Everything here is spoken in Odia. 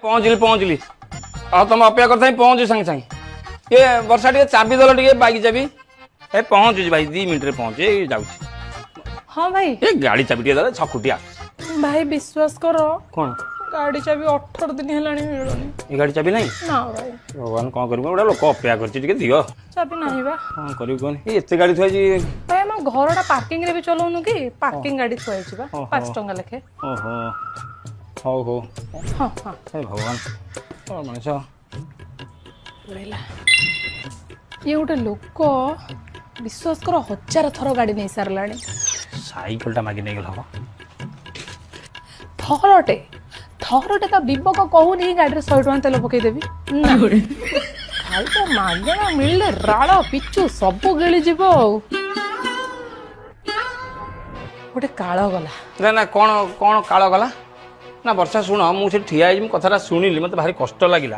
पहुँचली ଆଉ ତମ ଅପେକ୍ଷା କରିଥାଇ ପହଞ୍ଚୁ ସାଙ୍ଗେ ସାଙ୍ଗେ ଏ ବର୍ଷା ଟିକେ ଚାବି ଦେଲ ଟିକେ ବାଇକ୍ ଚାବି ଏ ପହଞ୍ଚୁଛି ଭାଇ 2 ମିନିଟ୍ରେ ପହଞ୍ଚୁ ଏ ଯାଉଛି हाँ भाई ଏ ଗାଡ଼ି ଚାବି ଟିକେ ଦେଲେ ଛକୁଟିଆ भाई विश्वास कर କ'ଣ गाड़ी चाबी 18 दिन हेलानी मिलुनी ଏ ଗାଡ଼ି ଚାବି ନାହିଁ ना भाई ଭଗବାନ କ'ଣ କରିବୁ ଗୋଟେ ଲୋକ ଅପେକ୍ଷା କରିଛି ଟିକେ ଦିଅ चाबी नहीं बा କ'ଣ କରିବୁ କହନି ଏ ଏତେ ଗାଡ଼ି ଥୁଆଇଛି भाई हम घरटा पार्किंग रे भी चलाउनु कि पार्किंग गाड़ी थुआई छिबा ओहो। 5 टंका लेखे ଓହୋ ହଉ ହଉ हाँ हाँ ଏ ଭଗବାନ କ'ଣ ମଣିଷ उड़ेला ये गोटे लोक विश्वास कर 1000 थर गाड़ी नहीं सारलाणी ସାଇକେଲଟା ମାଗି ନେଇଗଲେ ହବ थरटे थरटे तो विवेक कहूनी गाड़ी रे 100 टका तेल पकई देबी ना खाई तो मागणा मिलले राळ पिचु सब गिली जीव गोटे काळ गला ନା ନା କ'ଣ କ'ଣ କାଳ ଗଲା ନା ବର୍ଷା ଶୁଣ ମୁଁ ସେଠି ଠିଆ ହେଇଛି ମୁଁ କଥାଟା ଶୁଣିଲି ମୋତେ ଭାରି କଷ୍ଟ ଲାଗିଲା